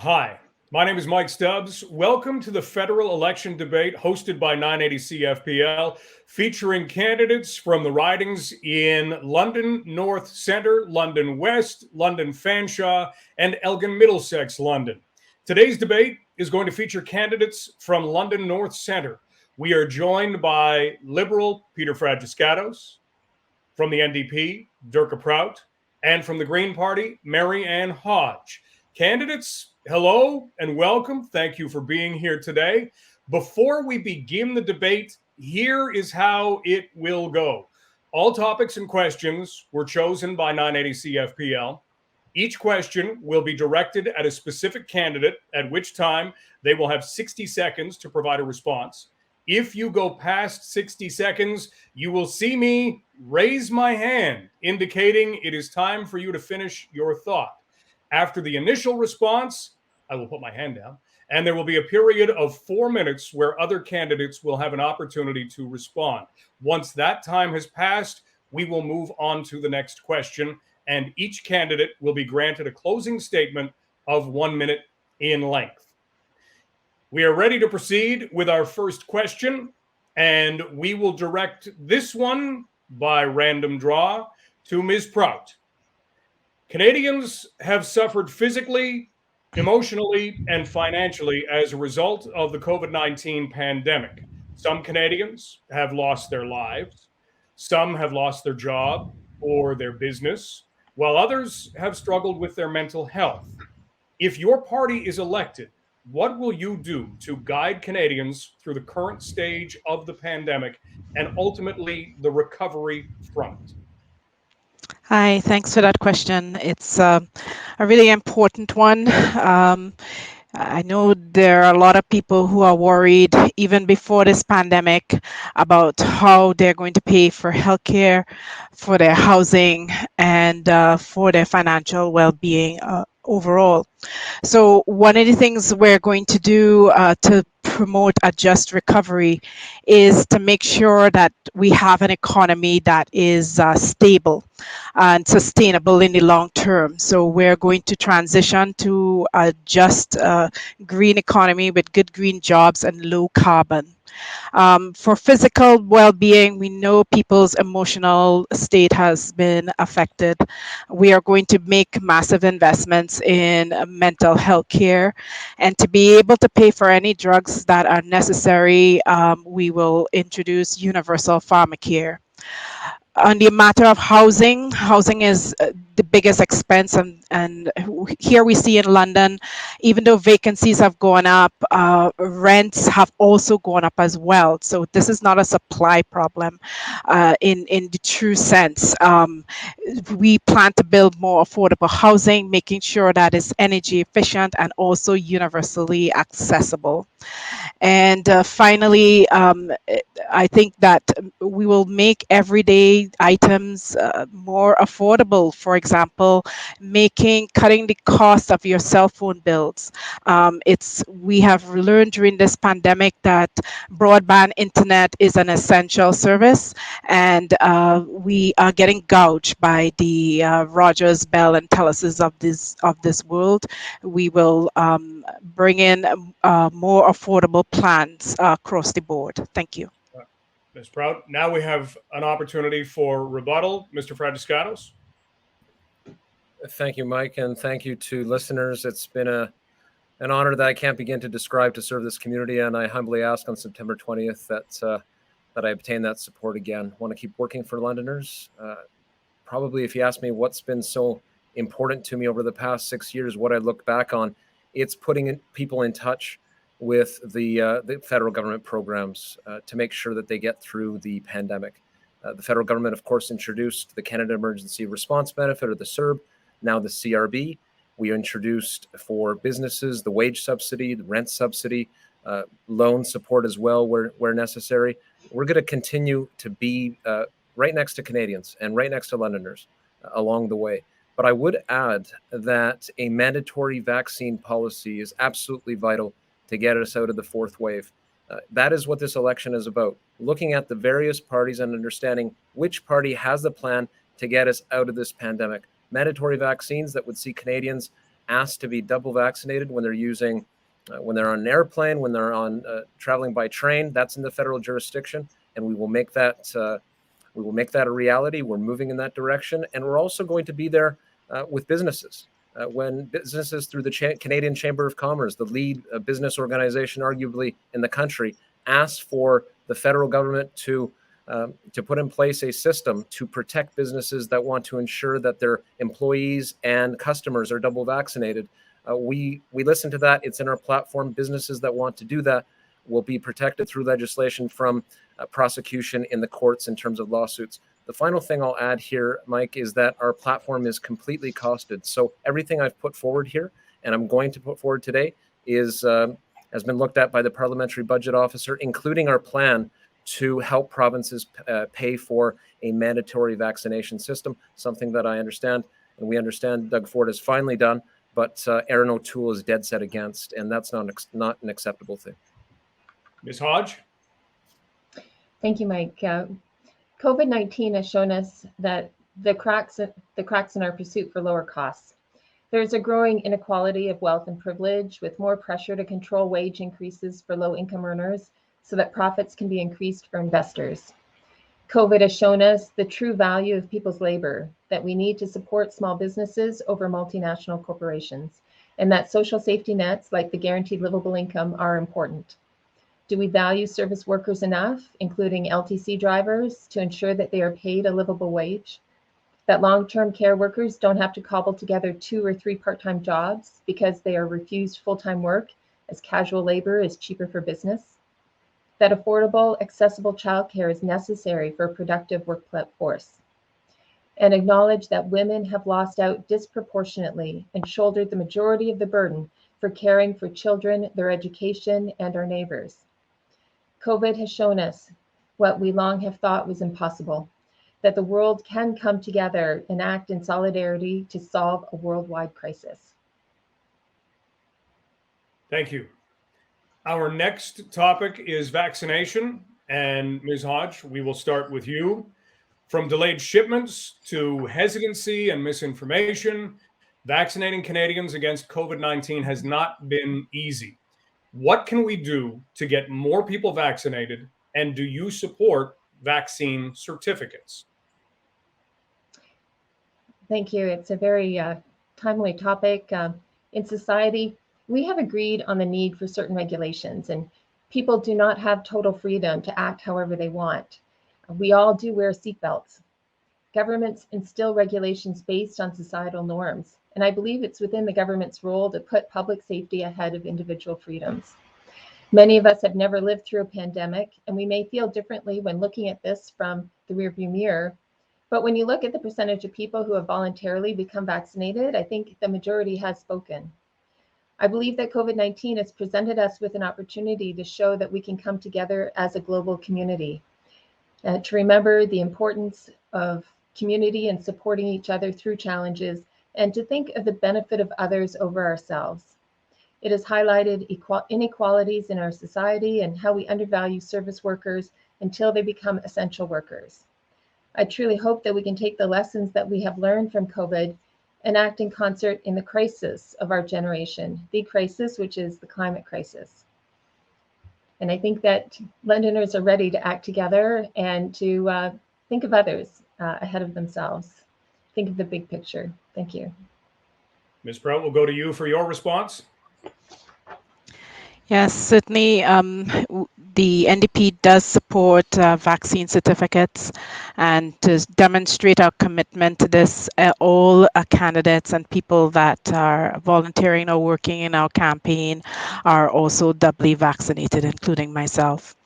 Hi, my name is Mike Stubbs. Welcome to the federal election debate hosted by 980 CFPL, featuring candidates from the ridings in London North Centre, London West, London Fanshawe, and Elgin Middlesex, London. Today's debate is going to feature candidates from London North Centre. We are joined by Liberal Peter Fragiskatos, from the NDP, Dirka Prout, and from the Green Party, Mary Ann Hodge. Candidates, hello and welcome. Thank you for being here today. Before we begin the debate, here is how it will go. All topics and questions were chosen by 980 CFPL. Each question will be directed at a specific candidate, at which time they will have 60 seconds to provide a response. If you go past 60 seconds, you will see me raise my hand, indicating it is time for you to finish your thought. After the initial response, I will put my hand down, and there will be a period of 4 minutes where other candidates will have an opportunity to respond. Once that time has passed, we will move on to the next question, and each candidate will be granted a closing statement of 1 minute in length. We are ready to proceed with our first question, and we will direct this one by random draw to Ms. Prout. Canadians have suffered physically, emotionally, and financially as a result of the COVID-19 pandemic. Some Canadians have lost their lives, some have lost their job or their business, while others have struggled with their mental health. If your party is elected, what will you do to guide Canadians through the current stage of the pandemic and ultimately the recovery from it? Hi, thanks for that question. It's a really important one. I know there are a lot of people who are worried, even before this pandemic, about how they're going to pay for healthcare, for their housing, and for their financial well-being overall. So one of the things we're going to do to promote a just recovery is to make sure that we have an economy that is stable and sustainable in the long term. So we're going to transition to a just green economy with good green jobs and low carbon. For physical well-being, we know people's emotional state has been affected. We are going to make massive investments in mental health care, and to be able to pay for any drugs that are necessary, we will introduce universal pharmacare. On the matter of housing, housing is the biggest expense, and here we see in London, even though vacancies have gone up, rents have also gone up as well. So this is not a supply problem in the true sense. We plan to build more affordable housing, making sure that it's energy efficient and also universally accessible. And finally, I think that we will make everyday items more affordable. For example, cutting the cost of your cell phone bills. We have learned during this pandemic that broadband internet is an essential service, and we are getting gouged by the Rogers, Bell, and Teluses of this world. We will bring in more affordable plans across the board. Thank you. Ms. Prout, now we have an opportunity for rebuttal. Mr. Fragiskatos? Thank you, Mike, and thank you to listeners. It's been an honor that I can't begin to describe to serve this community, and I humbly ask on September 20th that I obtain that support again. I want to keep working for Londoners. Probably if you ask me what's been so important to me over the past 6 years, what I look back on, it's putting people in touch with the federal government programs to make sure that they get through the pandemic. The federal government, of course, introduced the Canada Emergency Response Benefit, or the CERB, now the CRB. We introduced for businesses the wage subsidy, the rent subsidy, loan support as well where necessary. We're going to continue to be right next to Canadians and right next to Londoners along the way. But I would add that a mandatory vaccine policy is absolutely vital to get us out of the fourth wave. That is what this election is about, looking at the various parties and understanding which party has the plan to get us out of this pandemic. Mandatory vaccines that would see Canadians asked to be double vaccinated when they're using, when they're on an airplane, when they're on traveling by train. That's in the federal jurisdiction, and we will make that a reality. We're moving in that direction, and we're also going to be there with businesses. When businesses through the Canadian Chamber of Commerce, the lead business organization arguably in the country, asked for the federal government to put in place a system to protect businesses that want to ensure that their employees and customers are double vaccinated. We listen to that. It's in our platform. Businesses that want to do that will be protected through legislation from prosecution in the courts in terms of lawsuits. The final thing I'll add here, Mike, is that our platform is completely costed. So everything I've put forward here, and I'm going to put forward today, has been looked at by the Parliamentary Budget Officer, including our plan to help provinces pay for a mandatory vaccination system, something that I understand, and we understand Doug Ford has finally done, but Erin O'Toole is dead set against, and that's not an acceptable thing. Ms. Hodge? Thank you, Mike. COVID-19 has shown us that the cracks in our pursuit for lower costs. There's a growing inequality of wealth and privilege, with more pressure to control wage increases for low-income earners so that profits can be increased for investors. COVID has shown us the true value of people's labor, that we need to support small businesses over multinational corporations, and that social safety nets like the guaranteed livable income are important. Do we value service workers enough, including LTC drivers, to ensure that they are paid a livable wage? That long-term care workers don't have to cobble together 2 or 3 part-time jobs because they are refused full-time work, as casual labor is cheaper for business? That affordable, accessible childcare is necessary for a productive workforce? And acknowledge that women have lost out disproportionately and shouldered the majority of the burden for caring for children, their education, and our neighbors. COVID has shown us what we long have thought was impossible, that the world can come together and act in solidarity to solve a worldwide crisis. Thank you. Our next topic is vaccination. And Ms. Hodge, we will start with you. From delayed shipments to hesitancy and misinformation, vaccinating Canadians against COVID-19 has not been easy. What can we do to get more people vaccinated? And do you support vaccine certificates? Thank you. It's a very timely topic. In society, we have agreed on the need for certain regulations, and people do not have total freedom to act however they want. We all do wear seatbelts. Governments instill regulations based on societal norms, and I believe it's within the government's role to put public safety ahead of individual freedoms. Many of us have never lived through a pandemic, and we may feel differently when looking at this from the rearview mirror. But when you look at the percentage of people who have voluntarily become vaccinated, I think the majority has spoken. I believe that COVID-19 has presented us with an opportunity to show that we can come together as a global community, to remember the importance of community and supporting each other through challenges, and to think of the benefit of others over ourselves. It has highlighted inequalities in our society and how we undervalue service workers until they become essential workers. I truly hope that we can take the lessons that we have learned from COVID and act in concert in the crisis of our generation, the crisis, which is the climate crisis. And I think that Londoners are ready to act together and to think of others ahead of themselves. Think of the big picture. Thank you. Ms. Prout, we'll go to you for your response. Yes, certainly. The NDP does support vaccine certificates, and to demonstrate our commitment to this, all candidates and people that are volunteering or working in our campaign are also doubly vaccinated, including myself.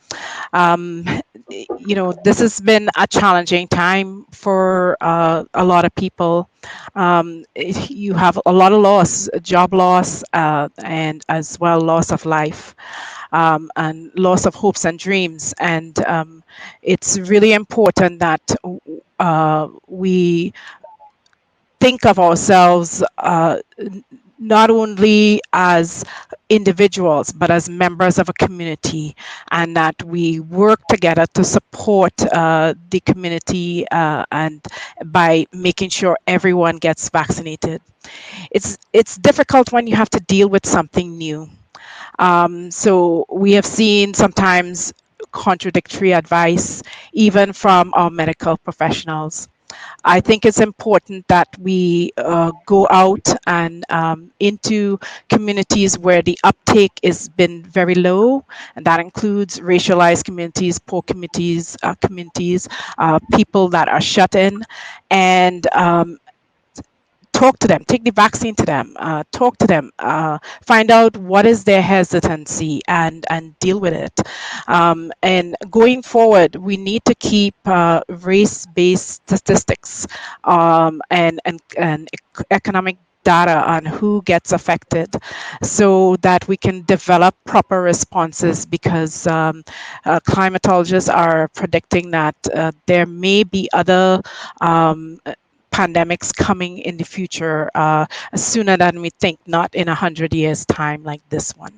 This has been a challenging time for a lot of people. You have a lot of loss, job loss, and as well loss of life, and loss of hopes and dreams. And it's really important that we think of ourselves not only as individuals, but as members of a community, and that we work together to support the community and by making sure everyone gets vaccinated. It's difficult when you have to deal with something new. So we have seen sometimes contradictory advice, even from our medical professionals. I think it's important that we go out and into communities where the uptake has been very low, and that includes racialized communities, poor communities, people that are shut in, and talk to them, take the vaccine to them, talk to them, find out what is their hesitancy and deal with it. And going forward, we need to keep race-based statistics and economic data on who gets affected so that we can develop proper responses, because climatologists are predicting that there may be other pandemics coming in the future sooner than we think, not in 100 years time like this one.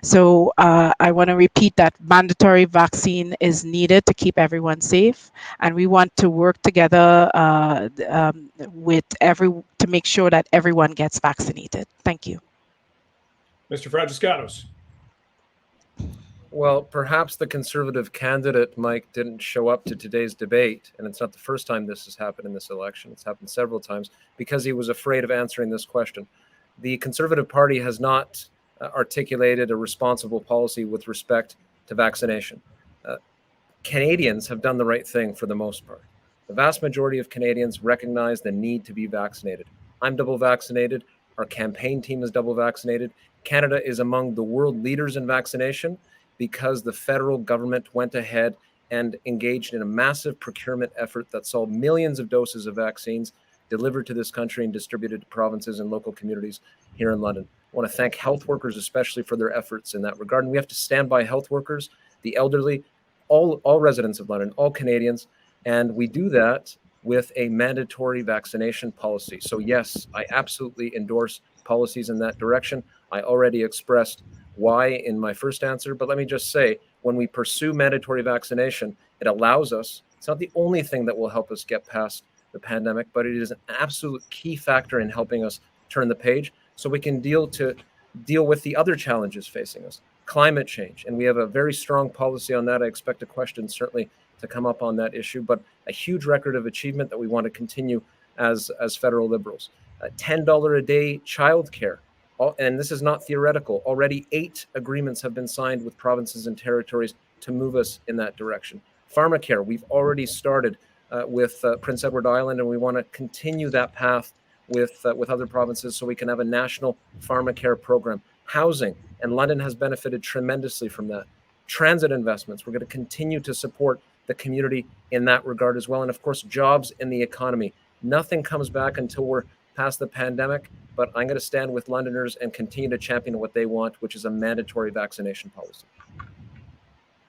So I want to repeat that mandatory vaccine is needed to keep everyone safe, and we want to work together to make sure that everyone gets vaccinated. Thank you. Mr. Fragiskatos. Well, perhaps the Conservative candidate, Mike, didn't show up to today's debate, and it's not the first time this has happened in this election. It's happened several times because he was afraid of answering this question. The Conservative Party has not articulated a responsible policy with respect to vaccination. Canadians have done the right thing for the most part. The vast majority of Canadians recognize the need to be vaccinated. I'm double vaccinated. Our campaign team is double vaccinated. Canada is among the world leaders in vaccination because the federal government went ahead and engaged in a massive procurement effort that saw millions of doses of vaccines delivered to this country and distributed to provinces and local communities here in London. I want to thank health workers especially for their efforts in that regard. And we have to stand by health workers, the elderly, all residents of London, all Canadians. And we do that with a mandatory vaccination policy. So yes, I absolutely endorse policies in that direction. I already expressed why in my first answer, but let me just say, when we pursue mandatory vaccination, it allows us, it's not the only thing that will help us get past the pandemic, but it is an absolute key factor in helping us turn the page so we can deal with the other challenges facing us, climate change. And we have a very strong policy on that. I expect a question certainly to come up on that issue, but a huge record of achievement that we want to continue as federal Liberals. $10 a day childcare. And this is not theoretical. Already 8 agreements have been signed with provinces and territories to move us in that direction. Pharmacare, we've already started with Prince Edward Island, and we want to continue that path with other provinces so we can have a national pharmacare program. Housing, and London has benefited tremendously from that. Transit investments, we're going to continue to support the community in that regard as well. And of course, jobs in the economy. Nothing comes back until we're past the pandemic, but I'm going to stand with Londoners and continue to champion what they want, which is a mandatory vaccination policy.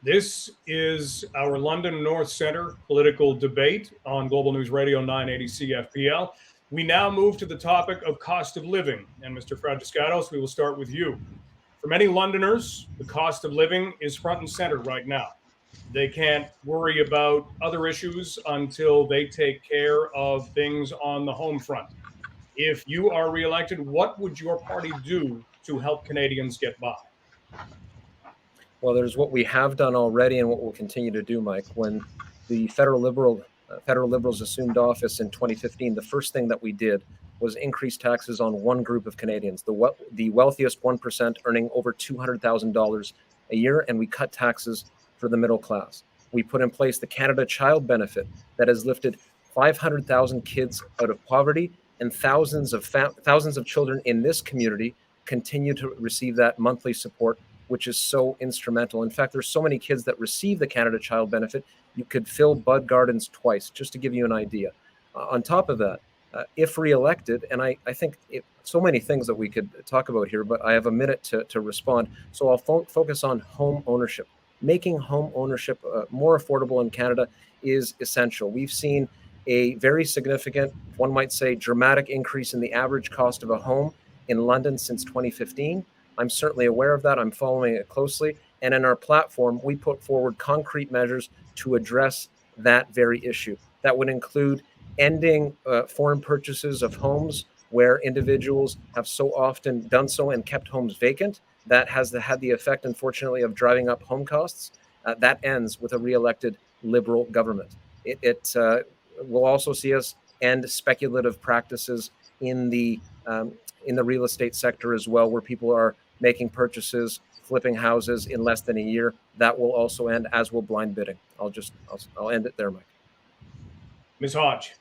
This is our London North Centre political debate on Global News Radio 980 CFPL. We now move to the topic of cost of living. And Mr. Fragiskatos, we will start with you. For many Londoners, the cost of living is front and center right now. They can't worry about other issues until they take care of things on the home front. If you are reelected, what would your party do to help Canadians get by? Well, there's what we have done already and what we'll continue to do, Mike. When the federal Liberals assumed office in 2015, the first thing that we did was increase taxes on one group of Canadians, the wealthiest 1% earning over $200,000 a year, and we cut taxes for the middle class. We put in place the Canada Child Benefit that has lifted 500,000 kids out of poverty, and thousands of children in this community continue to receive that monthly support, which is so instrumental. In fact, there's so many kids that receive the Canada Child Benefit, you could fill Bud Gardens twice, just to give you an idea. On top of that, if reelected, and I think so many things that we could talk about here, but I have a minute to respond. So I'll focus on home ownership. Making home ownership more affordable in Canada is essential. We've seen a very significant, one might say dramatic increase in the average cost of a home in London since 2015. I'm certainly aware of that. I'm following it closely. And in our platform, we put forward concrete measures to address that very issue. That would include ending foreign purchases of homes where individuals have so often done so and kept homes vacant. That has had the effect, unfortunately, of driving up home costs. That ends with a re-elected Liberal government. It will also see us end speculative practices in the real estate sector as well, where people are making purchases, flipping houses in less than a year. That will also end, as will blind bidding. I'll end it there, Mike. Ms. Hodge.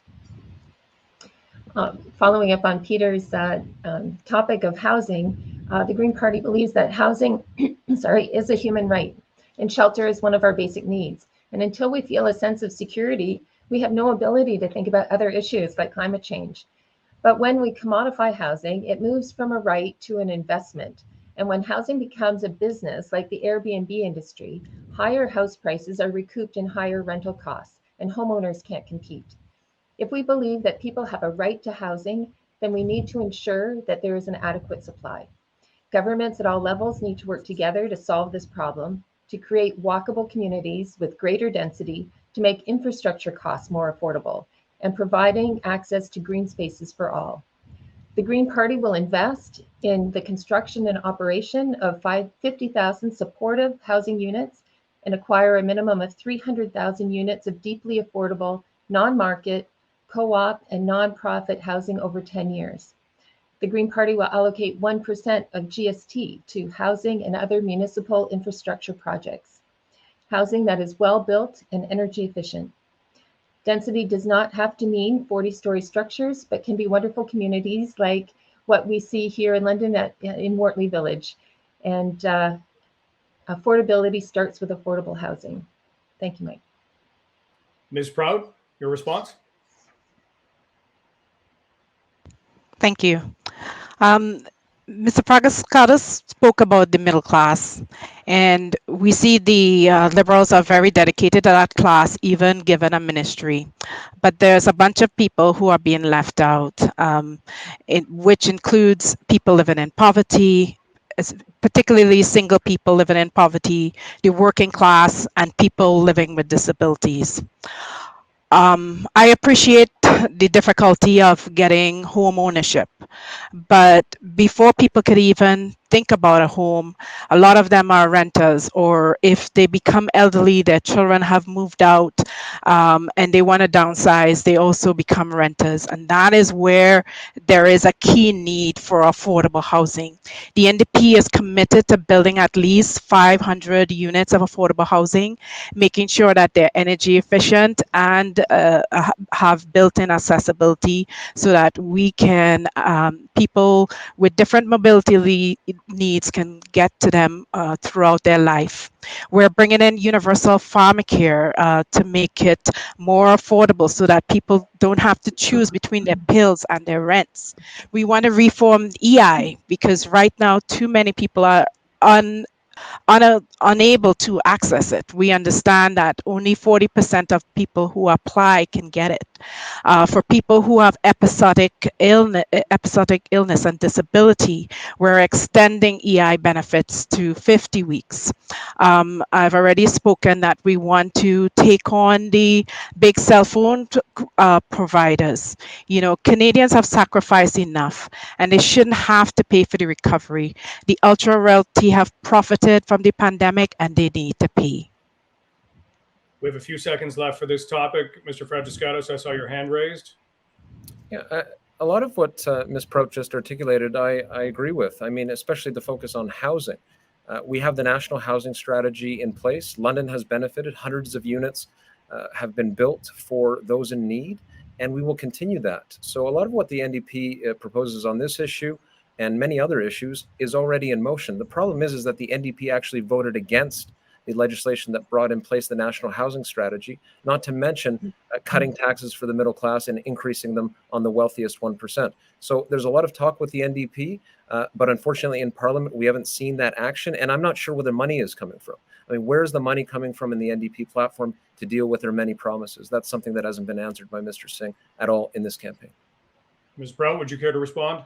Following up on Peter's topic of housing, the Green Party believes that housing is a human right, and shelter is one of our basic needs. And until we feel a sense of security, we have no ability to think about other issues like climate change. But when we commodify housing, it moves from a right to an investment. And when housing becomes a business like the Airbnb industry, higher house prices are recouped in higher rental costs, and homeowners can't compete. If we believe that people have a right to housing, then we need to ensure that there is an adequate supply. Governments at all levels need to work together to solve this problem, to create walkable communities with greater density, to make infrastructure costs more affordable, and providing access to green spaces for all. The Green Party will invest in the construction and operation of 50,000 supportive housing units and acquire a minimum of 300,000 units of deeply affordable, non-market, co-op, and non-profit housing over 10 years. The Green Party will allocate 1% of GST to housing and other municipal infrastructure projects. Housing that is well built and energy efficient. Density does not have to mean 40-story structures, but can be wonderful communities like what we see here in London in Wortley Village. And affordability starts with affordable housing. Thank you, Mike. Ms. Prout, your response? Thank you. Mr. Fragiskatos spoke about the middle class, and we see the Liberals are very dedicated to that class, even given a ministry. But there's a bunch of people who are being left out, which includes people living in poverty, particularly single people living in poverty, the working class, and people living with disabilities. I appreciate the difficulty of getting home ownership, but before people could even think about a home, a lot of them are renters, or if they become elderly, their children have moved out, and they want to downsize, they also become renters. And that is where there is a key need for affordable housing. The NDP is committed to building at least 500 units of affordable housing, making sure that they're energy efficient and have built-in accessibility so that we can, people with different mobility needs can get to them throughout their life. We're bringing in universal pharmacare to make it more affordable so that people don't have to choose between their pills and their rents. We want to reform EI because right now too many people are unable to access it. We understand that only 40% of people who apply can get it. For people who have episodic illness and disability, we're extending EI benefits to 50 weeks. I've already spoken that we want to take on the big cell phone providers. You know, Canadians have sacrificed enough and they shouldn't have to pay for the recovery. The ultra wealthy have profited from the pandemic and they need to pay. We have a few seconds left for this topic. Mr. Fragiskatos, I saw your hand raised. Yeah, a lot of what Ms. Prout just articulated, I agree with. I mean, especially the focus on housing. We have the National Housing Strategy in place. London has benefited. Hundreds of units have been built for those in need, and we will continue that. So a lot of what the NDP proposes on this issue and many other issues is already in motion. The problem is that the NDP actually voted against the legislation that brought in place the National Housing Strategy, not to mention cutting taxes for the middle class and increasing them on the wealthiest 1%. So there's a lot of talk with the NDP, but unfortunately in Parliament, we haven't seen that action, and I'm not sure where the money is coming from. I mean, where's the money coming from in the NDP platform to deal with their many promises? That's something that hasn't been answered by Mr. Singh at all in this campaign. Ms. Prout, would you care to respond?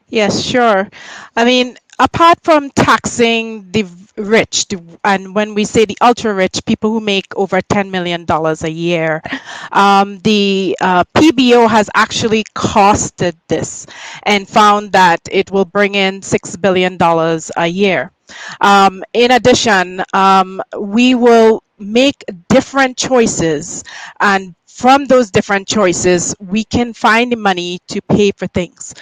Yes, sure. I mean, apart from taxing the rich, and when we say the ultra rich, people who make over $10 million a year, the PBO has actually costed this and found that it will bring in $6 billion a year. In addition, we will make different choices, and from those different choices, we can find the money to pay for things.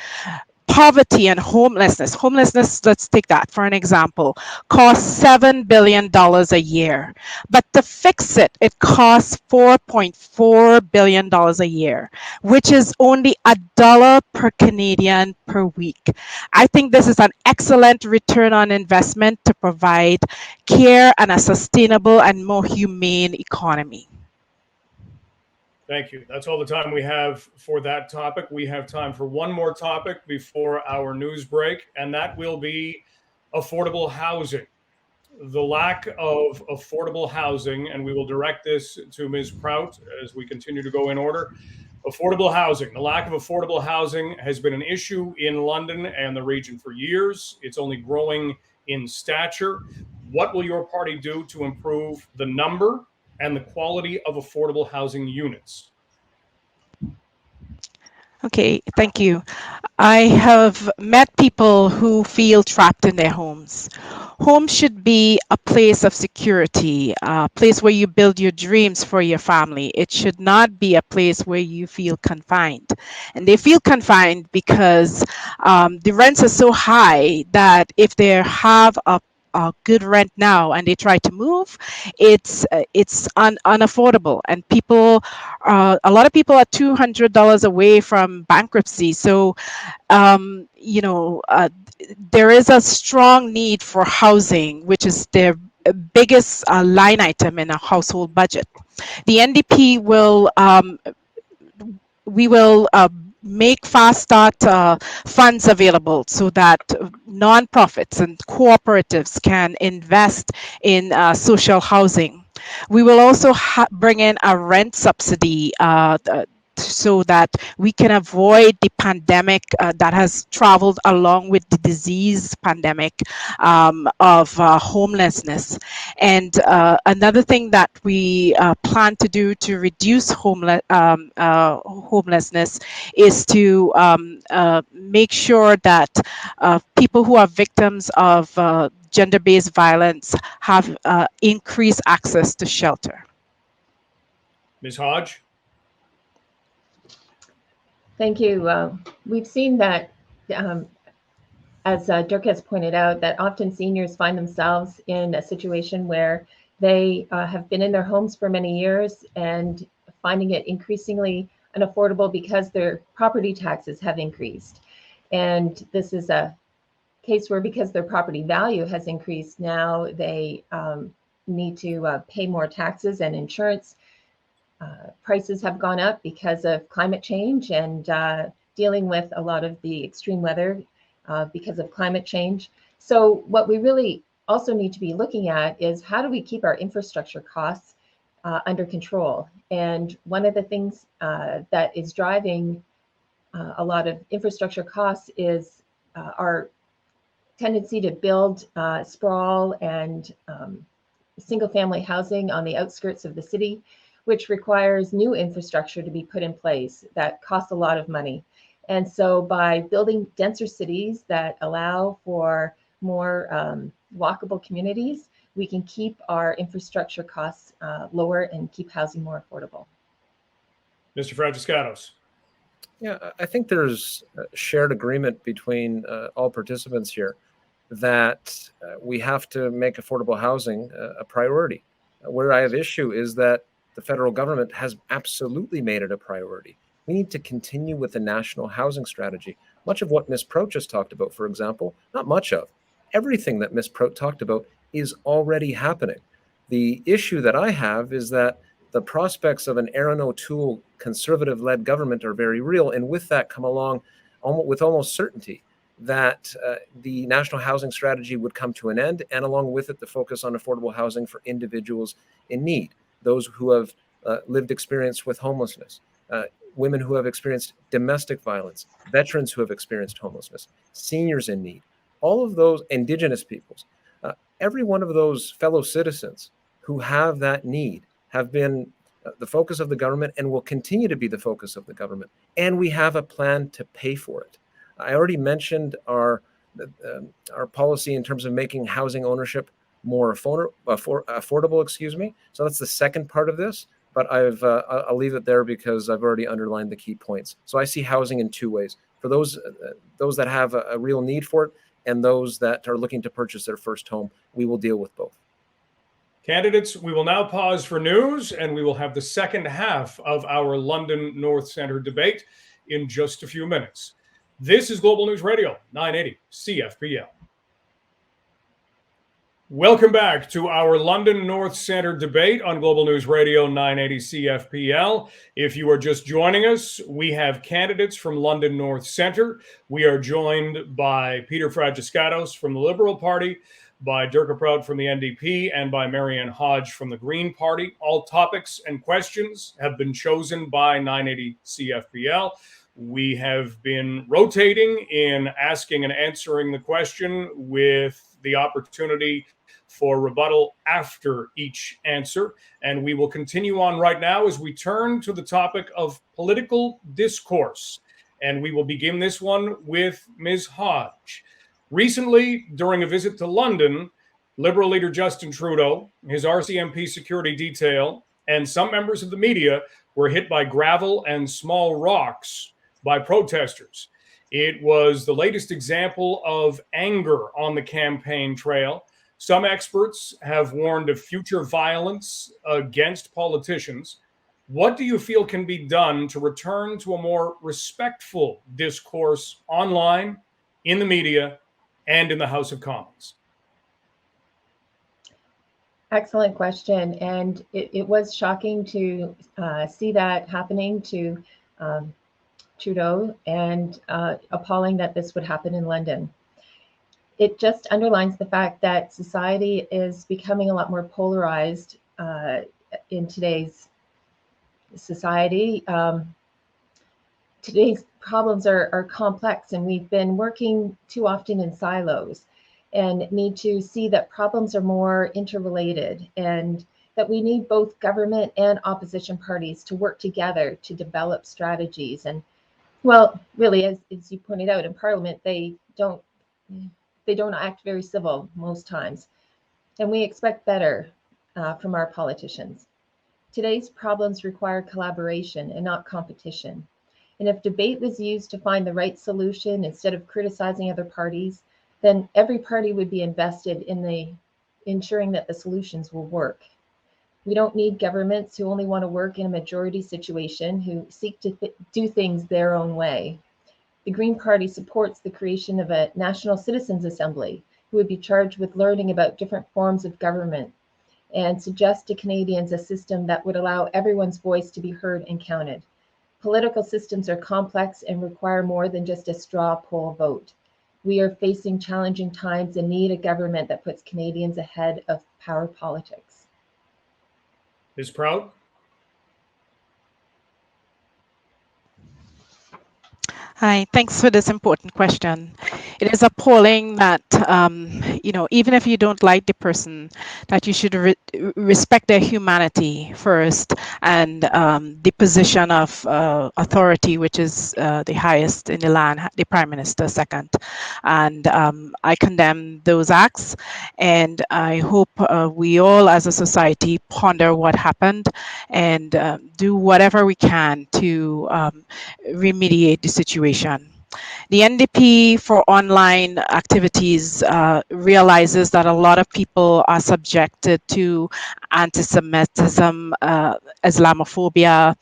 Poverty and homelessness. Homelessness, let's take that for an example, costs $7 billion a year. But to fix it, it costs $4.4 billion a year, which is only $1 per Canadian per week. I think this is an excellent return on investment to provide care and a sustainable and more humane economy. Thank you. That's all the time we have for that topic. We have time for one more topic before our news break, and that will be affordable housing. The lack of affordable housing, and we will direct this to Ms. Prout as we continue to go in order. Affordable housing. The lack of affordable housing has been an issue in London and the region for years. It's only growing in stature. What will your party do to improve the number and the quality of affordable housing units? Okay, thank you. I have met people who feel trapped in their homes. Home should be a place of security, a place where you build your dreams for your family. It should not be a place where you feel confined. And they feel confined because the rents are so high that if they have a good rent now and they try to move, it's unaffordable, and people, a lot of people are $200 away from bankruptcy. So there is a strong need for housing, which is their biggest line item in a household budget. The NDP will we will make fast start funds available so that nonprofits and cooperatives can invest in social housing. We will also bring in a rent subsidy so that we can avoid the pandemic that has traveled along with the disease pandemic of homelessness. And another thing that we plan to do to reduce homelessness is to make sure that people who are victims of gender-based violence have increased access to shelter. Ms. Hodge? Thank you. We've seen that, as Dirk has pointed out, that often seniors find themselves in a situation where they have been in their homes for many years and finding it increasingly unaffordable because their property taxes have increased. And this is a case where, because their property value has increased, now they need to pay more taxes, and insurance prices have gone up because of climate change and dealing with a lot of the extreme weather because of climate change. So what we really also need to be looking at is, how do we keep our infrastructure costs under control? And one of the things that is driving a lot of infrastructure costs is our tendency to build sprawl and single family housing on the outskirts of the city, which requires new infrastructure to be put in place that costs a lot of money. And so by building denser cities that allow for more walkable communities, we can keep our infrastructure costs lower and keep housing more affordable. Mr. Fragiskatos. Yeah, I think there's a shared agreement between all participants here that we have to make affordable housing a priority. Where I have issue is that the federal government has absolutely made it a priority. We need to continue with the national housing strategy. Much of what Ms. Prout just talked about, for example, not much of, everything that Ms. Prout talked about is already happening. The issue that I have is that the prospects of an Erin O'Toole conservative-led government are very real, and with that come along with almost certainty that the national housing strategy would come to an end, and along with it, the focus on affordable housing for individuals in need, those who have lived experience with homelessness. women who have experienced domestic violence, veterans who have experienced homelessness, seniors in need, all of those Indigenous peoples, every one of those fellow citizens who have that need have been the focus of the government and will continue to be the focus of the government. And we have a plan to pay for it. I already mentioned our policy in terms of making housing ownership more affordable, So that's the second part of this, but I'll leave it there because I've already underlined the key points. So I see housing in two ways: for those that have a real need for it, and those that are looking to purchase their first home. We will deal with both. Candidates, we will now pause for news, and we will have the second half of our London North Centre debate in just a few minutes. This is Global News Radio, 980 CFPL. Welcome back to our London North Centre debate on Global News Radio 980 CFPL. If you are just joining us, we have candidates from London North Centre. We are joined by Peter Fragiskatos from the Liberal Party, by Dirka Prout from the NDP, and by Marianne Hodge from the Green Party. All topics and questions have been chosen by 980 CFPL. We have been rotating in asking and answering the question with the opportunity for rebuttal after each answer. And we will continue on right now as we turn to the topic of political discourse. And we will begin this one with Ms. Hodge. Recently, during a visit to London, Liberal leader Justin Trudeau, his RCMP security detail, and some members of the media were hit by gravel and small rocks by protesters. It was the latest example of anger on the campaign trail. Some experts have warned of future violence against politicians. What do you feel can be done to return to a more respectful discourse online, in the media, and in the House of Commons? Excellent question. And it was shocking to see that happening to Trudeau, and appalling that this would happen in London. It just underlines the fact that society is becoming a lot more polarized in today's society. Today's problems are complex, and we've been working too often in silos, and need to see that problems are more interrelated, and that we need both government and opposition parties to work together to develop strategies. And well, really, as you pointed out, in Parliament, they don't act very civil most times, and we expect better from our politicians. Today's problems require collaboration and not competition. And if debate was used to find the right solution instead of criticizing other parties, then every party would be invested in ensuring that the solutions will work. We don't need governments who only want to work in a majority situation, who seek to do things their own way. The Green Party supports the creation of a National Citizens Assembly, who would be charged with learning about different forms of government, and suggest to Canadians a system that would allow everyone's voice to be heard and counted. Political systems are complex and require more than just a straw poll vote. We are facing challenging times and need a government that puts Canadians ahead of power politics. Ms. Prout? Hi, thanks for this important question. It is appalling that, even if you don't like the person, that you should respect their humanity first, and the position of authority, which is the highest in the land, the Prime Minister second. And I condemn those acts, and I hope we all as a society ponder what happened and do whatever we can to remediate the situation. The NDP for online activities realizes that a lot of people are subjected to anti-Semitism, Islamophobia,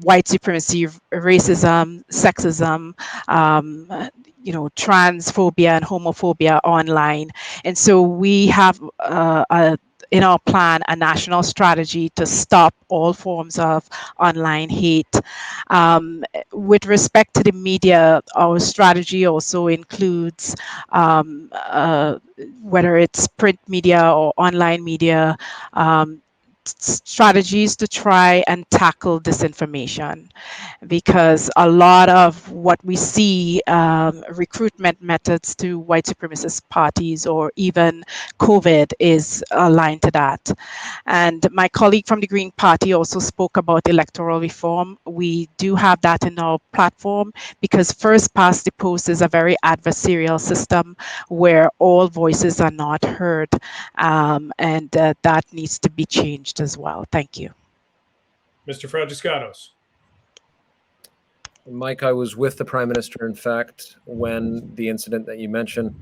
white supremacy, racism, sexism, transphobia and homophobia online. And so we have in our plan a national strategy to stop all forms of online hate. With respect to the media, our strategy also includes whether it's print media or online media, strategies to try and tackle disinformation, because a lot of what we see, recruitment methods to white supremacist parties or even COVID, is aligned to that. And my colleague from the Green Party also spoke about electoral reform. We do have that in our platform, because first past the post is a very adversarial system where all voices are not heard, and that needs to be changed as well. Thank you. Mr. Fragiskatos. Mike, I was with the Prime Minister, in fact, when the incident that you mentioned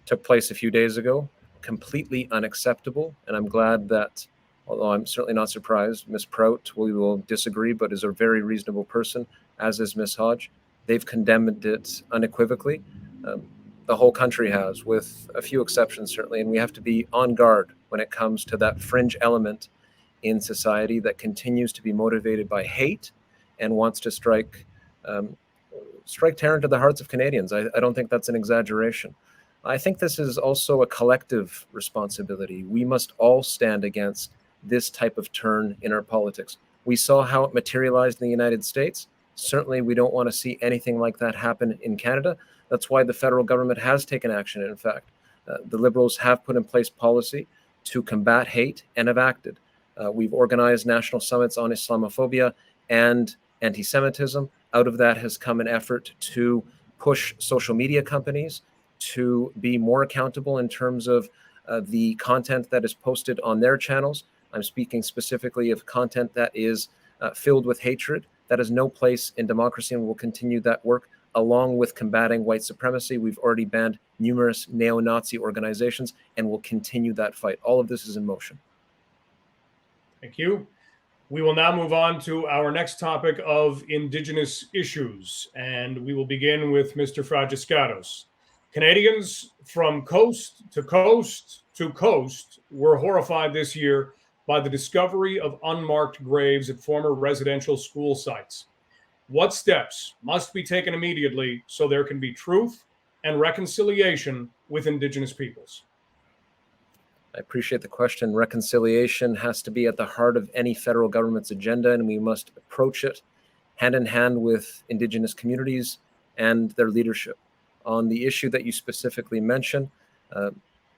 took place a few days ago. Completely unacceptable. And I'm glad that, although I'm certainly not surprised, Ms. Prout, we will disagree, but is a very reasonable person, as is Ms. Hodge. They've condemned it unequivocally. The whole country has, with a few exceptions, certainly. And we have to be on guard when it comes to that fringe element in society that continues to be motivated by hate and wants to strike terror into the hearts of Canadians. I don't think that's an exaggeration. I think this is also a collective responsibility. We must all stand against this type of turn in our politics. We saw how it materialized in the United States. Certainly, we don't want to see anything like that happen in Canada. That's why the federal government has taken action. In fact, the Liberals have put in place policy to combat hate and have acted. We've organized national summits on Islamophobia and anti-Semitism. Out of that has come an effort to push social media companies to be more accountable in terms of the content that is posted on their channels. I'm speaking specifically of content that is filled with hatred. That has no place in democracy, and we'll continue that work along with combating white supremacy. We've already banned numerous neo-Nazi organizations, and we'll continue that fight. All of this is in motion. Thank you. We will now move on to our next topic of Indigenous issues, and we will begin with Mr. Fragiskatos. Canadians from coast to coast to coast were horrified this year by the discovery of unmarked graves at former residential school sites. What steps must be taken immediately so there can be truth and reconciliation with Indigenous peoples? I appreciate the question. Reconciliation has to be at the heart of any federal government's agenda, and we must approach it hand in hand with Indigenous communities and their leadership. On the issue that you specifically mentioned,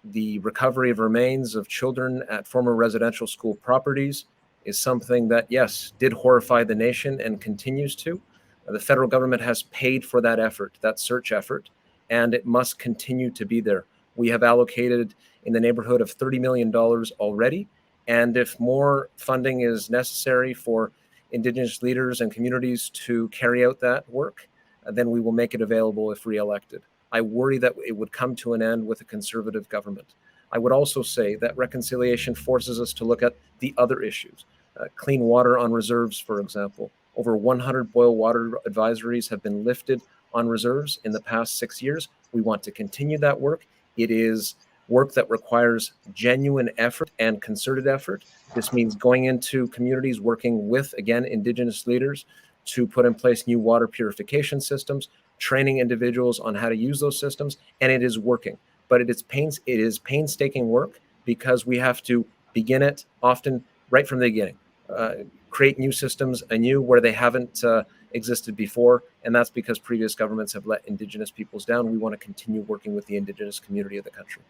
the recovery of remains of children at former residential school properties is something that, yes, did horrify the nation and continues to. The federal government has paid for that effort, that search effort, and it must continue to be there. We have allocated in the neighborhood of $30 million already. And if more funding is necessary for Indigenous leaders and communities to carry out that work, then we will make it available if re-elected. I worry that it would come to an end with a Conservative government. I would also say that reconciliation forces us to look at the other issues. Clean water on reserves, for example. Over 100 boil water advisories have been lifted on reserves in the past 6 years. We want to continue that work. It is work that requires genuine effort and concerted effort. This means going into communities, working with, again, Indigenous leaders to put in place new water purification systems, training individuals on how to use those systems, and it is working. But it is painstaking work because we have to begin it often right from the beginning, create new systems anew where they haven't existed before, and that's because previous governments have let Indigenous peoples down. We want to continue working with the Indigenous community of the country.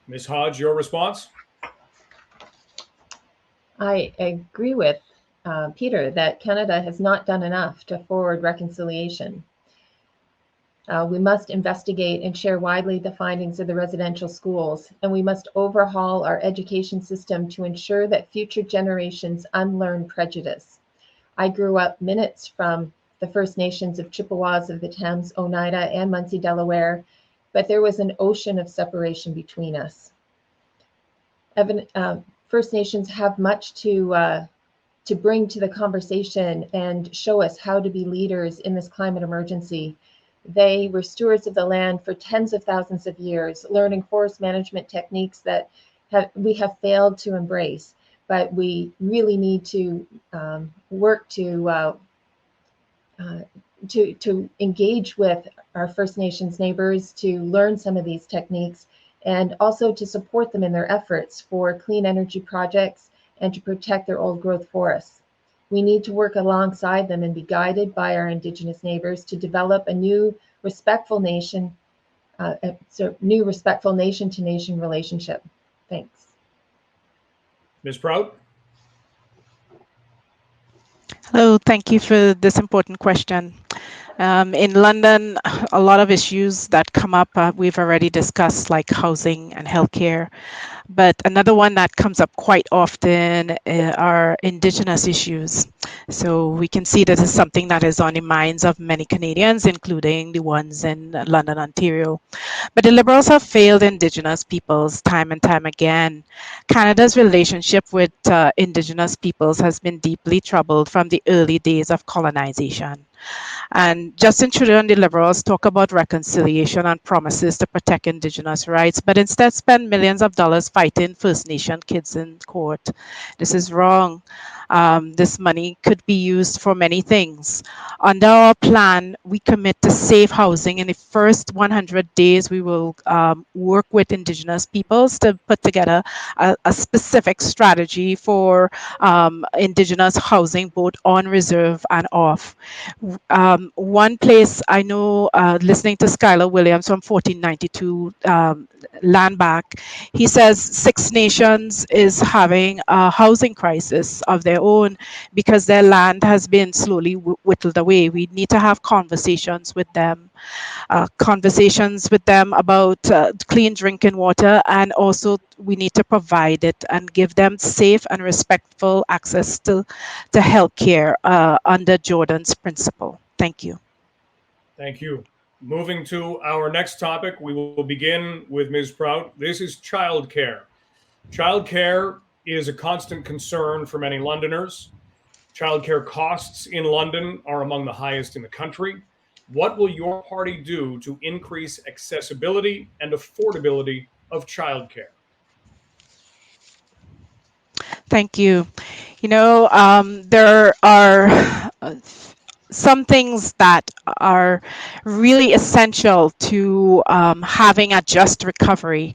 Ms. Hodge, your response? I agree with Peter that Canada has not done enough to forward reconciliation. We must investigate and share widely the findings of the residential schools, and we must overhaul our education system to ensure that future generations unlearn prejudice. I grew up minutes from the First Nations of Chippewas of the Thames, Oneida, and Munsee, Delaware, but there was an ocean of separation between us. First Nations have much to bring to the conversation and show us how to be leaders in this climate emergency. They were stewards of the land for tens of thousands of years, learning forest management techniques that we have failed to embrace. But we really need to work to engage with our First Nations neighbors, to learn some of these techniques, and also to support them in their efforts for clean energy projects and to protect their old growth forests. We need to work alongside them and be guided by our Indigenous neighbors to develop a new respectful nation to nation relationship. Thanks. Ms. Prout? Hello, thank you for this important question. In London, a lot of issues that come up we've already discussed, like housing and healthcare. But another one that comes up quite often are Indigenous issues. So we can see this is something that is on the minds of many Canadians, including the ones in London, Ontario. But the Liberals have failed Indigenous peoples time and time again. Canada's relationship with Indigenous peoples has been deeply troubled from the early days of colonization. And Justin Trudeau and the Liberals talk about reconciliation and promises to protect Indigenous rights, but instead spend millions of dollars fighting First Nation kids in court. This is wrong. This money could be used for many things. Under our plan, we commit to safe housing. In the first 100 days, we will work with Indigenous peoples to put together a specific strategy for Indigenous housing, both on reserve and off. One place I know, listening to Schuyler Williams from 1492 Land Back, he says Six Nations is having a housing crisis of their own because their land has been slowly whittled away. We need to have conversations with them about clean drinking water, and also we need to provide it and give them safe and respectful access to healthcare under Jordan's principle. Thank you. Thank you. Moving to our next topic, we will begin with Ms. Prout. This is childcare. Childcare is a constant concern for many Londoners. Childcare costs in London are among the highest in the country. What will your party do to increase accessibility and affordability of childcare? Thank you. You know, there are some things that are really essential to having a just recovery.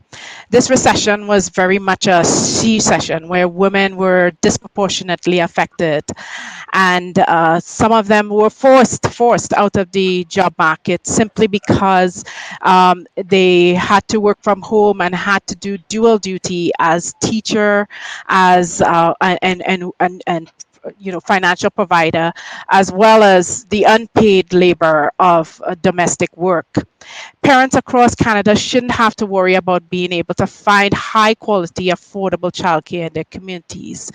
This recession was very much a C-session where women were disproportionately affected, and some of them were forced out of the job market simply because they had to work from home and had to do dual duty as teacher, as and financial provider, as well as the unpaid labor of domestic work. Parents across Canada shouldn't have to worry about being able to find high quality, affordable childcare in their communities.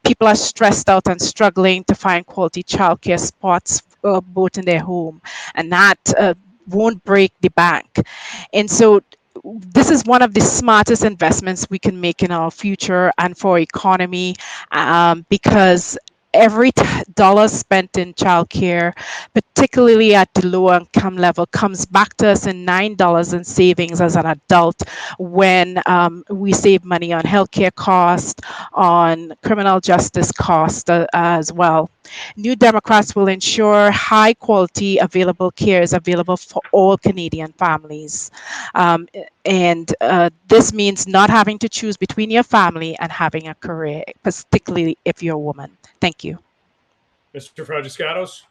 People are stressed out and struggling to find quality childcare spots both in their home, and that won't break the bank. And so this is one of the smartest investments we can make in our future and for economy, because every dollar spent in childcare, particularly at the low income level, comes back to us in $9 in savings as an adult when we save money on healthcare costs, on criminal justice costs as well. New Democrats will ensure high quality available care is available for all Canadian families. And this means not having to choose between your family and having a career, particularly if you're a woman. Thank you. Mr. Fragiskatos?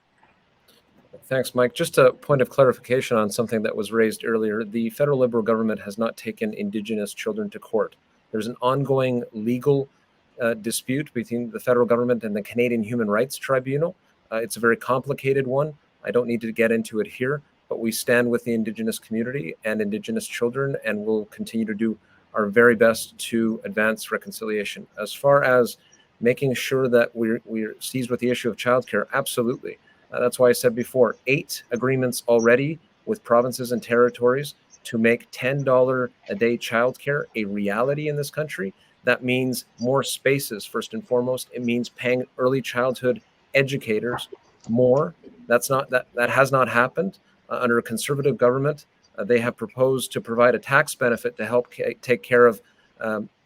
Thanks, Mike. Just a point of clarification on something that was raised earlier. The federal Liberal government has not taken Indigenous children to court. There's an ongoing legal dispute between the federal government and the Canadian Human Rights Tribunal. It's a very complicated one. I don't need to get into it here, but we stand with the Indigenous community and Indigenous children, and we'll continue to do our very best to advance reconciliation. As far as making sure that we're seized with the issue of childcare, absolutely. That's why I said before, 8 agreements already with provinces and territories to make $10 a day childcare a reality in this country. That means more spaces, first and foremost. It means paying early childhood educators more. That has not happened under a Conservative government. They have proposed to provide a tax benefit to help take care of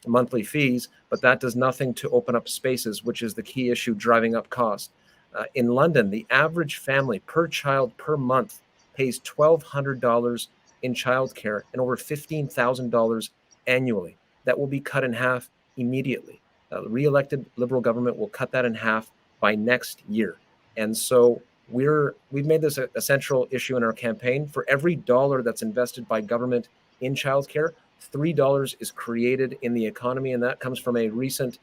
monthly fees, but that does nothing to open up spaces, which is the key issue driving up cost. In London, the average family per child per month pays $1,200 in childcare and over $15,000 annually. That will be cut in half immediately. re-elected Liberal government will cut that in half by next year. And so we've made this a central issue in our campaign. For every dollar that's invested by government in childcare, $3 is created in the economy, and that comes from a recent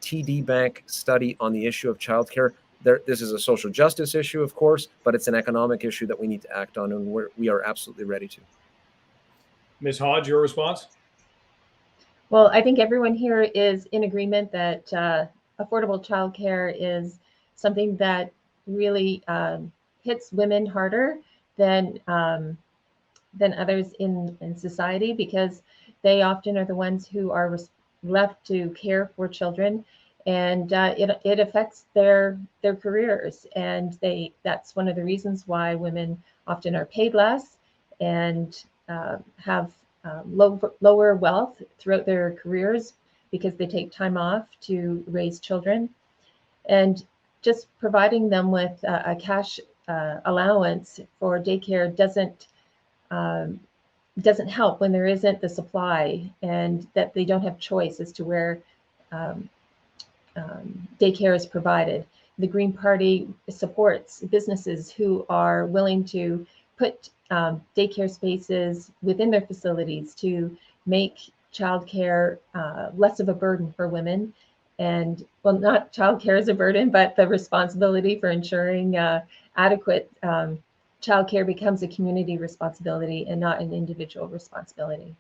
TD Bank study on the issue of childcare. This is a social justice issue, of course, but it's an economic issue that we need to act on, and we are absolutely ready to. Ms. Hodge, your response? Well, I think everyone here is in agreement that affordable childcare is something that really hits women harder than others in society, because they often are the ones who are left to care for children, and it affects their careers, and that's one of the reasons why women often are paid less and have lower wealth throughout their careers, because they take time off to raise children. And just providing them with a cash allowance for daycare doesn't help when there isn't the supply, and that they don't have choice as to where daycare is provided. The Green Party supports businesses who are willing to put daycare spaces within their facilities to make childcare less of a burden for women. And well, not childcare as a burden, but the responsibility for ensuring adequate childcare becomes a community responsibility and not an individual responsibility.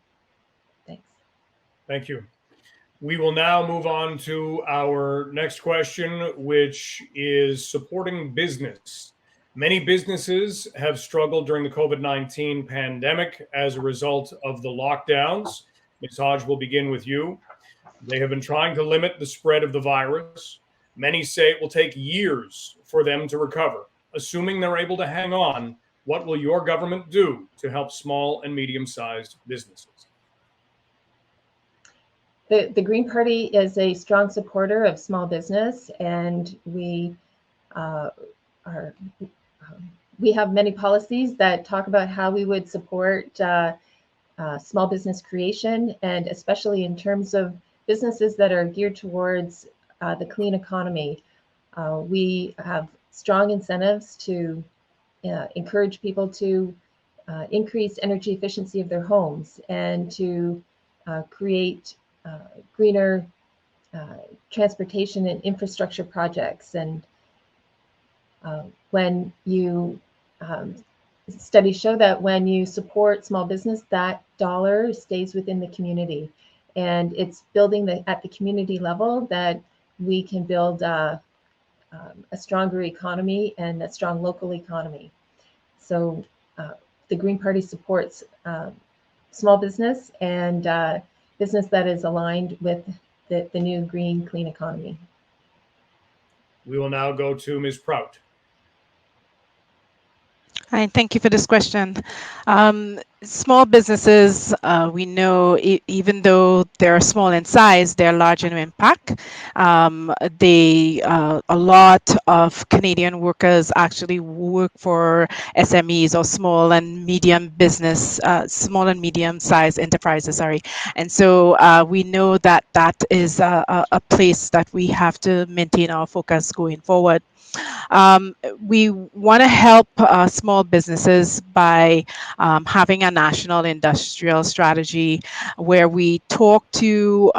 Thanks. Thank you. We will now move on to our next question, which is supporting business. Many businesses have struggled during the COVID-19 pandemic as a result of the lockdowns. Ms. Hodge, we'll begin with you. They have been trying to limit the spread of the virus. Many say it will take years for them to recover. Assuming they're able to hang on, what will your government do to help small and medium-sized businesses? The Green Party is a strong supporter of small business, and we have many policies that talk about how we would support small business creation, and especially in terms of businesses that are geared towards the clean economy. We have strong incentives to encourage people to increase energy efficiency of their homes, and to create greener transportation and infrastructure projects. And when you studies show that when you support small business, that dollar stays within the community, and it's building at the community level that we can build a stronger economy and a strong local economy. So the Green Party supports small business and business that is aligned with the new green, clean economy. We will now go to Ms. Prout. Hi, thank you for this question. Small businesses, we know, even though they're small in size, they're large in impact. A lot of Canadian workers actually work for SMEs, or small and medium size enterprises, sorry. And so we know that is a place that we have to maintain our focus going forward. We want to help small businesses by having a national industrial strategy where we talk to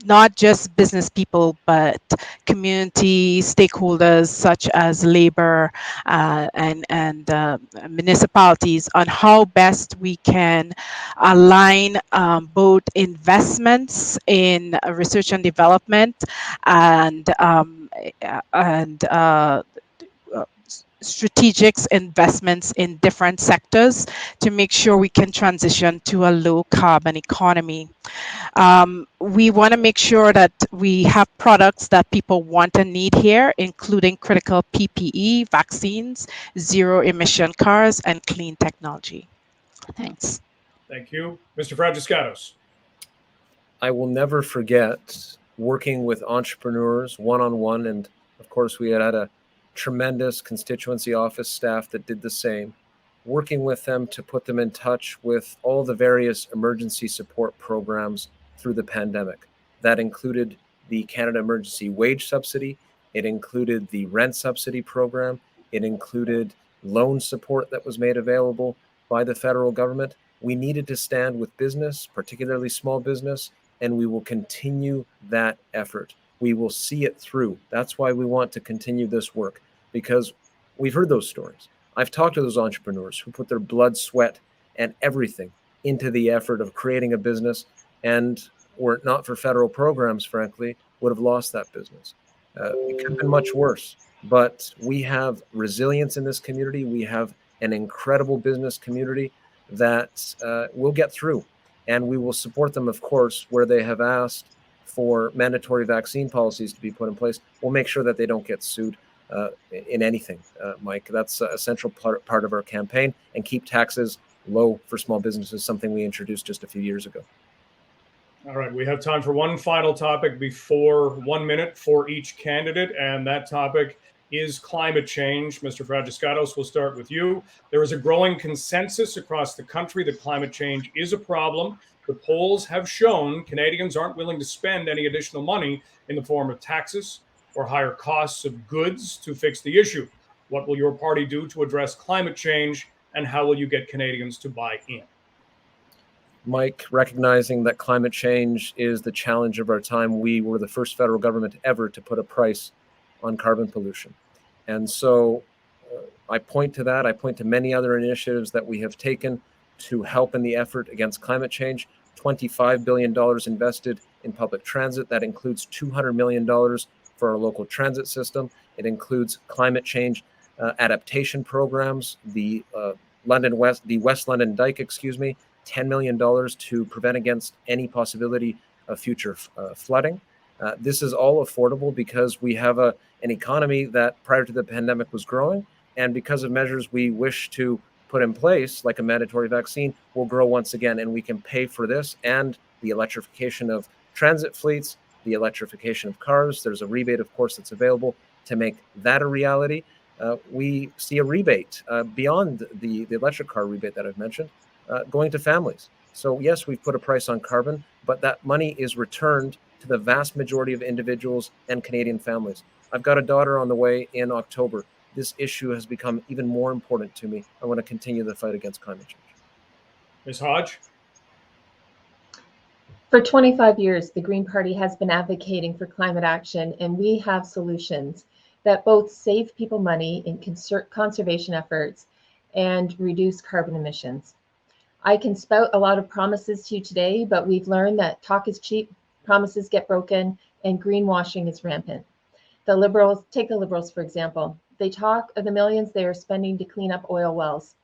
not just business people, but community stakeholders such as labor and municipalities on how best we can align both investments in research and development and strategic investments in different sectors to make sure we can transition to a low carbon economy. We want to make sure that we have products that people want and need here, including critical PPE, vaccines, zero emission cars, and clean technology. Thanks. Thank you. Mr. Fragiskatos. I will never forget working with entrepreneurs one-on-one, and of course we had a tremendous constituency office staff that did the same, working with them to put them in touch with all the various emergency support programs through the pandemic. that included the Canada Emergency Wage Subsidy. It included the rent subsidy program. It included loan support that was made available by the federal government. We needed to stand with business, particularly small business, and we will continue that effort. We will see it through. That's why we want to continue this work, because we've heard those stories. I've talked to those entrepreneurs who put their blood, sweat, and everything into the effort of creating a business, and were it not for federal programs, frankly, would have lost that business. It could have been much worse, but we have resilience in this community. We have an incredible business community that will get through, and we will support them, of course, where they have asked for mandatory vaccine policies to be put in place. We'll make sure that they don't get sued in anything, Mike. That's a central part of our campaign, and keep taxes low for small businesses, something we introduced just a few years ago. All right, we have time for one final topic before 1 minute for each candidate, and that topic is climate change. Mr. Fragiskatos, we'll start with you. There is a growing consensus across the country that climate change is a problem. The polls have shown Canadians aren't willing to spend any additional money in the form of taxes or higher costs of goods to fix the issue. What will your party do to address climate change, and how will you get Canadians to buy in? Mike, recognizing that climate change is the challenge of our time, we were the first federal government ever to put a price on carbon pollution. And so I point to that. I point to many other initiatives that we have taken to help in the effort against climate change. $25 billion invested in public transit. That includes $200 million for our local transit system. It includes climate change adaptation programs, the West London Dyke, $10 million to prevent against any possibility of future flooding. This is all affordable because we have an economy that prior to the pandemic was growing, and because of measures we wish to put in place, like a mandatory vaccine, will grow once again, and we can pay for this and the electrification of transit fleets, the electrification of cars. There's a rebate, of course, that's available to make that a reality. We see a rebate beyond the electric car rebate that I've mentioned, going to families. So yes, we've put a price on carbon, but that money is returned to the vast majority of individuals and Canadian families. I've got a daughter on the way in October. This issue has become even more important to me. I want to continue the fight against climate change. Ms. Hodge? For 25 years, the Green Party has been advocating for climate action, and we have solutions that both save people money in conservation efforts and reduce carbon emissions. I can spout a lot of promises to you today, but we've learned that talk is cheap, promises get broken, and greenwashing is rampant. The Liberals, take the Liberals for example, they talk of the millions they are spending to clean up oil wells.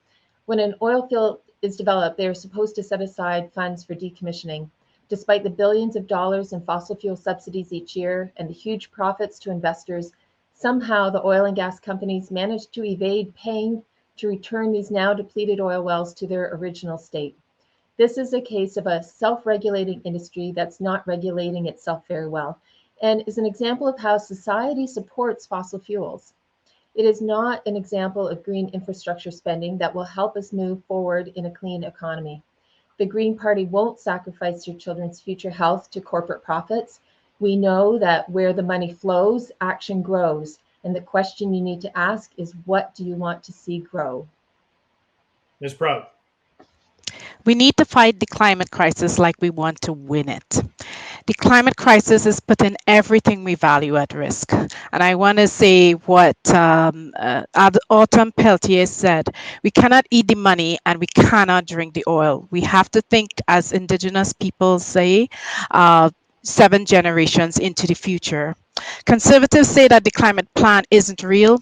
When an oil field is developed, they are supposed to set aside funds for decommissioning. Despite the billions of dollars in fossil fuel subsidies each year and the huge profits to investors, somehow the oil and gas companies manage to evade paying to return these now depleted oil wells to their original state. This is a case of a self-regulating industry that's not regulating itself very well, and is an example of how society supports fossil fuels. It is not an example of green infrastructure spending that will help us move forward in a clean economy. The Green Party won't sacrifice your children's future health to corporate profits. We know that where the money flows, action grows. And the question you need to ask is, what do you want to see grow? Ms. Prout? We need to fight the climate crisis like we want to win it. The climate crisis is putting everything we value at risk. And I want to say what Autumn Peltier said. We cannot eat the money and we cannot drink the oil. We have to think, as Indigenous people say, 7 generations into the future. Conservatives say that the climate plan isn't real.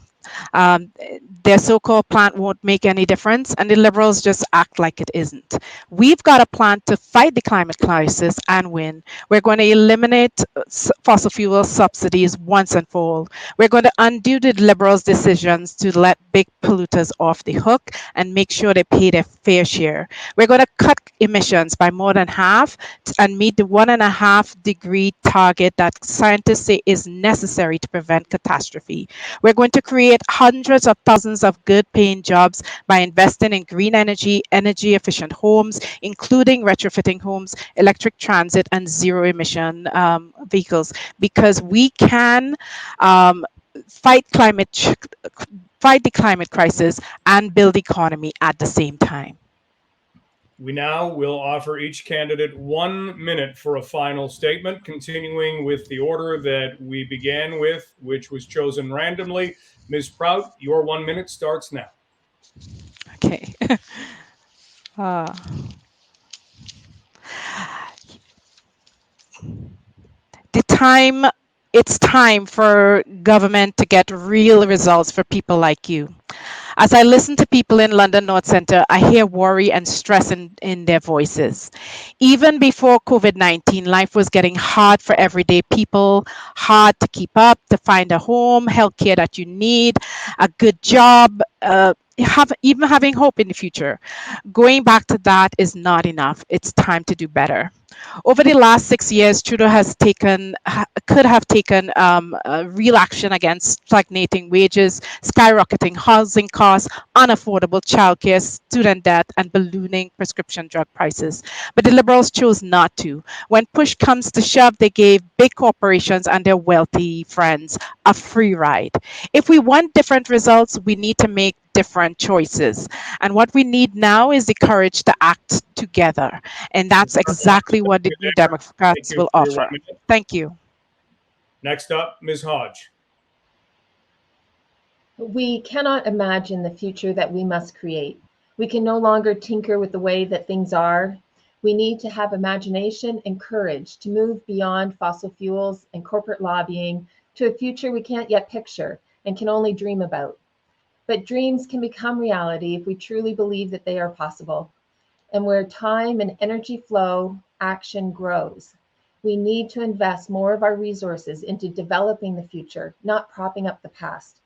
Their so-called plan won't make any difference, and the Liberals just act like it isn't. We've got a plan to fight the climate crisis and win. We're going to eliminate fossil fuel subsidies once and for all. We're going to undo the Liberals' decisions to let big polluters off the hook and make sure they pay their fair share. We're going to cut emissions by more than half and meet the 1.5-degree target that scientists say is necessary to prevent catastrophe. We're going to create create hundreds of thousands of good paying jobs by investing in green energy, energy efficient homes, including retrofitting homes, electric transit, and zero emission vehicles, because we can fight the climate crisis and build economy at the same time. We now will offer each candidate 1 minute for a final statement, continuing with the order that we began with, which was chosen randomly. Ms. Prout, your 1 minute starts now. Okay. It's time for government to get real results for people like you. As I listen to people in London North Centre, I hear worry and stress in their voices. Even before COVID-19, life was getting hard for everyday people, hard to keep up, to find a home, healthcare that you need, a good job, even having hope in the future. Going back to that is not enough. It's time to do better. Over the last 6 years, Trudeau could have taken real action against stagnating wages, skyrocketing housing costs, unaffordable childcare, student debt, and ballooning prescription drug prices. But the Liberals chose not to. When push comes to shove, they gave big corporations and their wealthy friends a free ride. If we want different results, we need to make different choices. And what we need now is the courage to act together. And that's exactly what the New Democrats will offer. Thank you. Next up, Ms. Hodge. We cannot imagine the future that we must create. We can no longer tinker with the way that things are. We need to have imagination and courage to move beyond fossil fuels and corporate lobbying to a future we can't yet picture and can only dream about. But dreams can become reality if we truly believe that they are possible. And where time and energy flow, action grows. We need to invest more of our resources into developing the future, not propping up the past.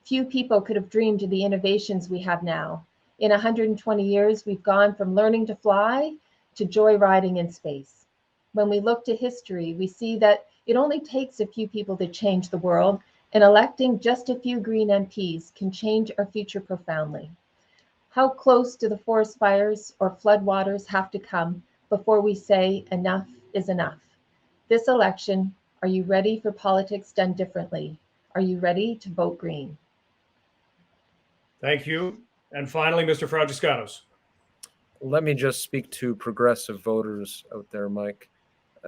Few people could have dreamed of the innovations we have now. In 120 years, we've gone from learning to fly to joyriding in space. When we look to history, we see that it only takes a few people to change the world, and electing just a few Green MPs can change our future profoundly. How close do the forest fires or floodwaters have to come before we say enough is enough? This election, are you ready for politics done differently? Are you ready to vote green? Thank you. And finally, Mr. Fragiskatos. Let me just speak to progressive voters out there, Mike.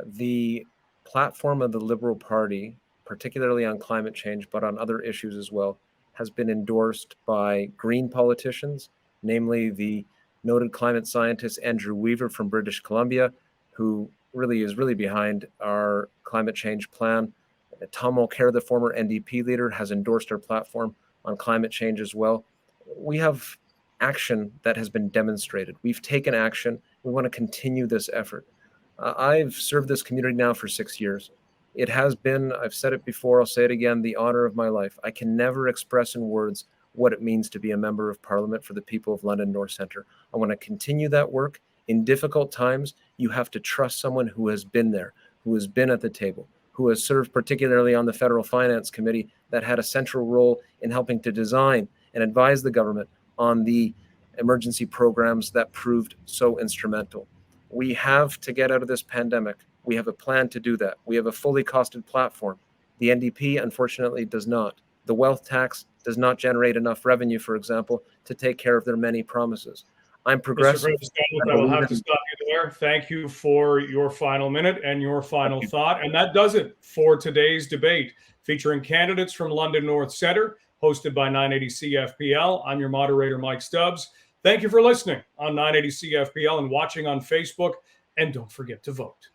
The platform of the Liberal Party, particularly on climate change, but on other issues as well, has been endorsed by Green politicians, namely the noted climate scientist Andrew Weaver from British Columbia, who is really behind our climate change plan. Tom Mulcair, the former NDP leader, has endorsed our platform on climate change as well. We have action that has been demonstrated. We've taken action. We want to continue this effort. I've served this community now for 6 years. It has been, I've said it before, I'll say it again, the honor of my life. I can never express in words what it means to be a member of Parliament for the people of London North Centre. I want to continue that work. In difficult times, you have to trust someone who has been there, who has been at the table, who has served particularly on the Federal Finance Committee that had a central role in helping to design and advise the government on the emergency programs that proved so instrumental. We have to get out of this pandemic. We have a plan to do that. We have a fully costed platform. The NDP, unfortunately, does not. The wealth tax does not generate enough revenue, for example, to take care of their many promises. I'm progressive. I will have to stop you there. Thank you for your final minute and your final thought. And that does it for today's debate, featuring candidates from London North Centre, hosted by 980 CFPL. I'm your moderator, Mike Stubbs. Thank you for listening on 980 CFPL and watching on Facebook. And don't forget to vote.